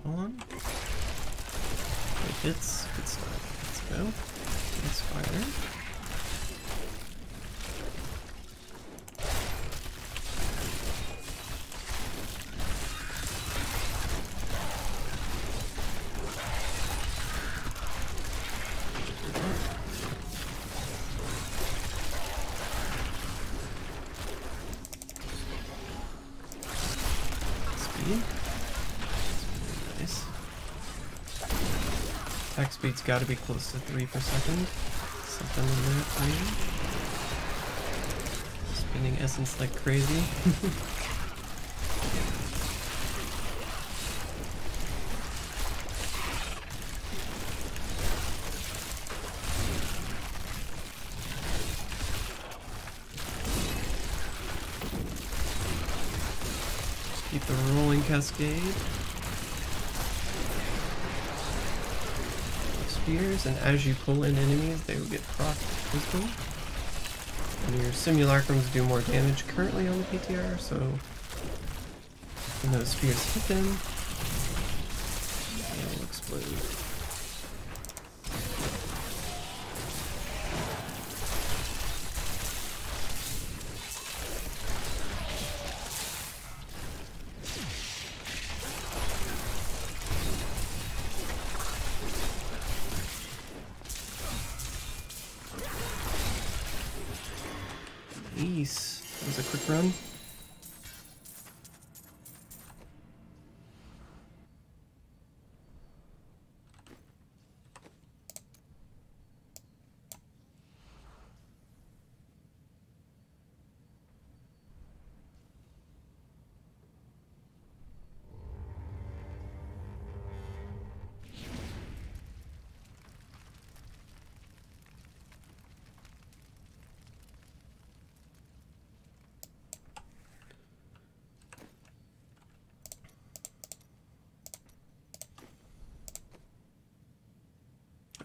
Spawn. It hits. Good stuff. Let's go. Inspire. Nice. Attack speed's got to be close to 3 per second. Something in that range. Spinning essence like crazy. Keep the rolling cascade. Spears, and as you pull in enemies, they will get procced wisdom. And your simulacrums do more damage currently on the PTR, so when those spears hit them, they will explode. Nice. That was a quick run.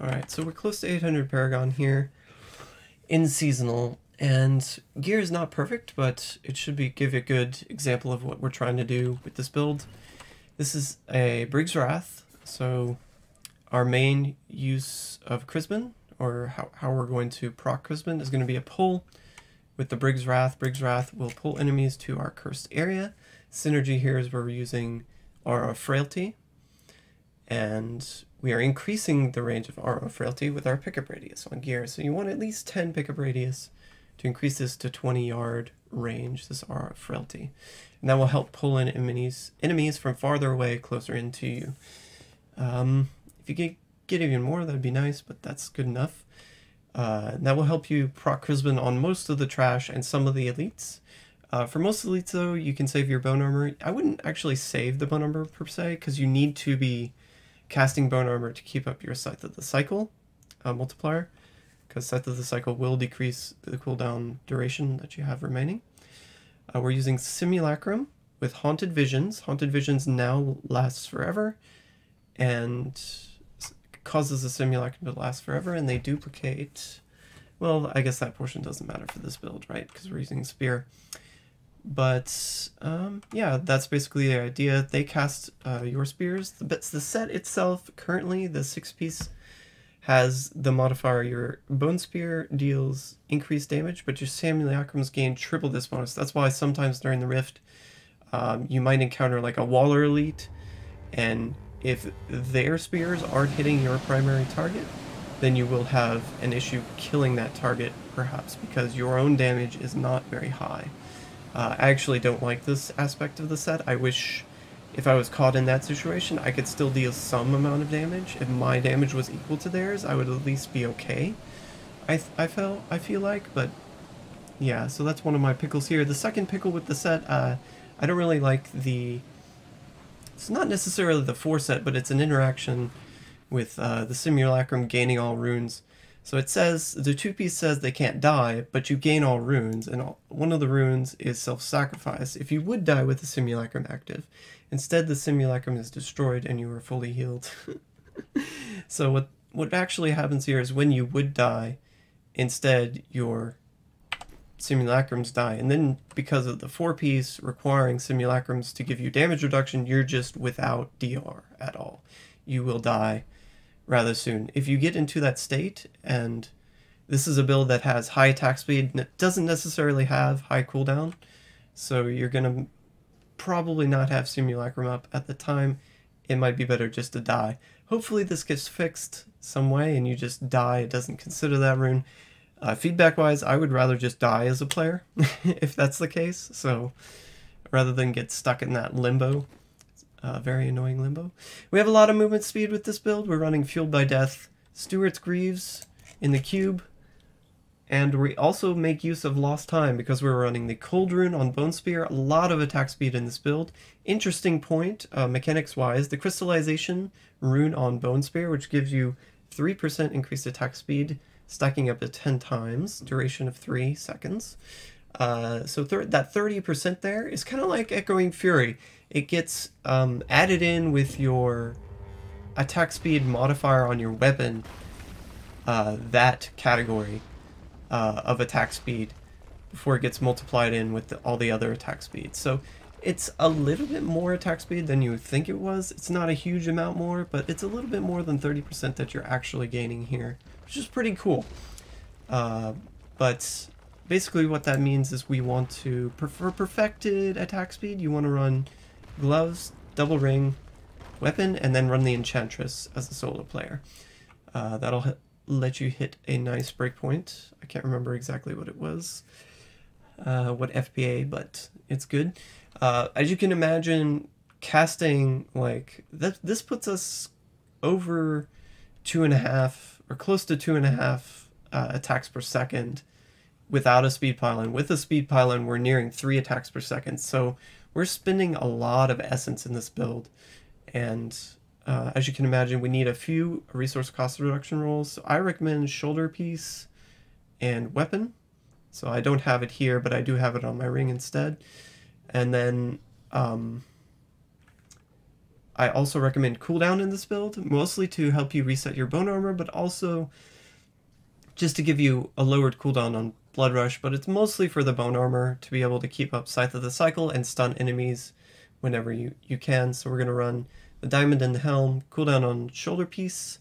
Alright, so we're close to 800 Paragon here in seasonal, and gear is not perfect, but it should give a good example of what we're trying to do with this build. This is a Brig's Wrath, so our main use of Chrisman, or how we're going to proc Chrisman, is going to be a pull with the Brig's Wrath. Brig's Wrath will pull enemies to our cursed area. Synergy here is where we're using Aura of Frailty, and we are increasing the range of Aura of Frailty with our pickup radius on gear. So you want at least 10 pickup radius to increase this to 20-yard range, this Aura of Frailty. And that will help pull in enemies from farther away, closer into you. If you get even more, that'd be nice, but that's good enough. That will help you proc Chrisman on most of the trash and some of the elites. For most elites, though, you can save your bone armor. I wouldn't actually save the bone armor per se, because you need to be casting bone armor to keep up your Scythe of the Cycle multiplier, because Scythe of the Cycle will decrease the cooldown duration that you have remaining. We're using Simulacrum with Haunted Visions. Haunted Visions now lasts forever, and causes the Simulacrum to last forever, and they duplicate... Well, I guess that portion doesn't matter for this build, right? Because we're using Spear. But, yeah, that's basically the idea. They cast your spears. The set itself, currently, the 6-piece, has the modifier, your Bone Spear deals increased damage, but your Simulacrums gain triple this bonus. That's why sometimes during the Rift, you might encounter like a Waller Elite, and if their spears aren't hitting your primary target, then you will have an issue killing that target, perhaps, because your own damage is not very high. I actually don't like this aspect of the set. I wish if I was caught in that situation, I could still deal some amount of damage. If my damage was equal to theirs, I would at least be okay. I feel like, but yeah, so that's one of my pickles here. The second pickle with the set, I don't really like the... It's not necessarily the 4 set, but it's an interaction with the Simulacrum gaining all runes. So it says, the 2-piece says they can't die, but you gain all runes, and one of the runes is self-sacrifice. If you would die with the Simulacrum active, instead the Simulacrum is destroyed and you are fully healed. So what actually happens here is when you would die, instead your simulacrums die. And then because of the 4-piece requiring simulacrums to give you damage reduction, you're just without DR at all. You will die rather soon. If you get into that state, and this is a build that has high attack speed and it doesn't necessarily have high cooldown, so you're going to probably not have simulacrum up at the time. It might be better just to die. Hopefully this gets fixed some way and you just die. It doesn't consider that rune. Feedback-wise, I would rather just die as a player, if that's the case. So, rather than get stuck in that limbo, very annoying limbo. We have a lot of movement speed with this build. We're running Fueled by Death, Stewart's Greaves in the cube, and we also make use of Lost Time because we're running the Cold Rune on Bone Spear. A lot of attack speed in this build. Interesting point, mechanics-wise, the Crystallization rune on Bone Spear, which gives you 3% increased attack speed, stacking up to 10 times, duration of 3 seconds. So that 30% there is kind of like Echoing Fury. It gets added in with your attack speed modifier on your weapon, that category of attack speed, before it gets multiplied in with all the other attack speed. So it's a little bit more attack speed than you would think it was. It's not a huge amount more, but it's a little bit more than 30% that you're actually gaining here, which is pretty cool. But basically what that means is we want to, for perfected attack speed, you want to run gloves, double ring, weapon, and then run the Enchantress as a solo player. That'll let you hit a nice breakpoint. I can't remember exactly what it was, what FPA, but it's good. As you can imagine, casting like this puts us over 2.5 or close to 2.5 attacks per second without a speed pylon. With a speed pylon, we're nearing 3 attacks per second. So we're spending a lot of essence in this build, and as you can imagine, we need a few resource cost reduction rolls. So I recommend shoulder piece and weapon. So I don't have it here, but I do have it on my ring instead. And then I also recommend cooldown in this build, mostly to help you reset your bone armor, but also just to give you a lowered cooldown on Blood Rush, but it's mostly for the bone armor to be able to keep up Scythe of the Cycle and stun enemies whenever you can. So we're going to run the Diamond and the Helm, cooldown on shoulder piece,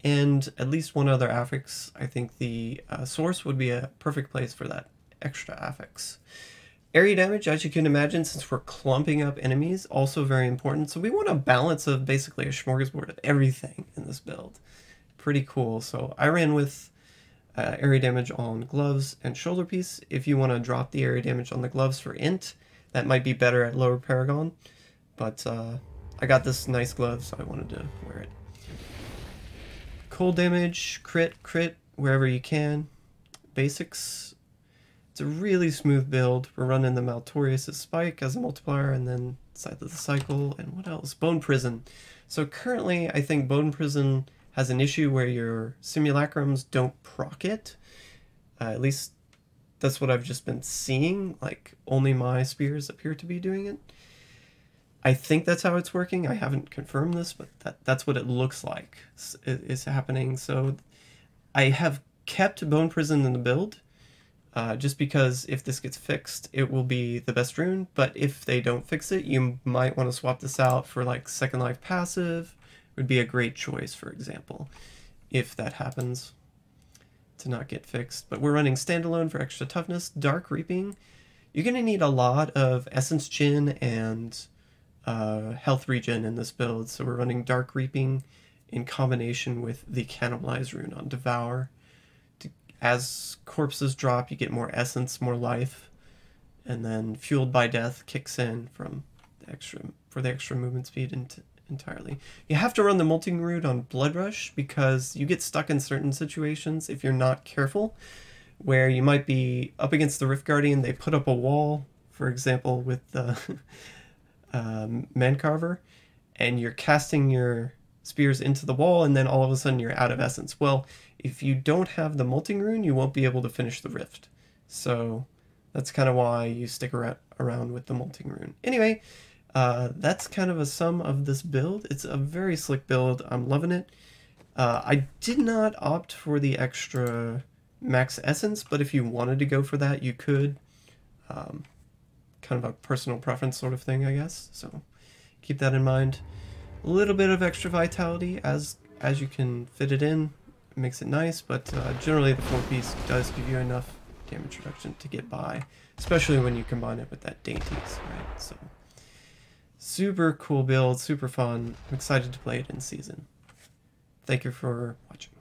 and at least one other affix. I think the Source would be a perfect place for that extra affix. Area damage, as you can imagine, since we're clumping up enemies, also very important. So we want a balance of basically a smorgasbord of everything in this build. Pretty cool. So I ran with area damage on gloves and shoulder piece. If you want to drop the area damage on the gloves for int, that might be better at lower Paragon. But I got this nice glove, so I wanted to wear it. Cold damage, crit, wherever you can. Basics. It's a really smooth build. We're running the Maltorious Spike as a multiplier, and then Scythe of the Cycle, and what else? Bone Prison. So currently, I think Bone Prison has an issue where your simulacrums don't proc it. At least that's what I've just been seeing. Like, only my spears appear to be doing it. I think that's how it's working. I haven't confirmed this, but that's what it looks like is happening. So I have kept Bone Prison in the build, just because if this gets fixed, it will be the best rune. But if they don't fix it, you might want to swap this out for like Second Life passive. Would be a great choice, for example, if that happens to not get fixed. But we're running standalone for extra toughness. Dark Reaping, you're going to need a lot of Essence Gin and health regen in this build. So we're running Dark Reaping in combination with the Cannibalize rune on Devour. As corpses drop, you get more essence, more life, and then Fueled by Death kicks in from the extra movement speed entirely. You have to run the Molting Root on Blood Rush because you get stuck in certain situations if you're not careful, where you might be up against the Rift Guardian, they put up a wall, for example, with the Mancarver, and you're casting your spears into the wall, and then all of a sudden you're out of essence. Well, if you don't have the Molting Rune, you won't be able to finish the Rift. So that's kind of why you stick around with the Molting Rune. Anyway, that's kind of a sum of this build. It's a very slick build. I'm loving it. I did not opt for the extra max essence, but if you wanted to go for that, you could. Kind of a personal preference sort of thing, I guess. So keep that in mind. A little bit of extra vitality as you can fit it in. It makes it nice, but generally the 4-piece does give you enough damage reduction to get by, especially when you combine it with that Dayntees, right? So super cool build, super fun. I'm excited to play it in season. Thank you for watching.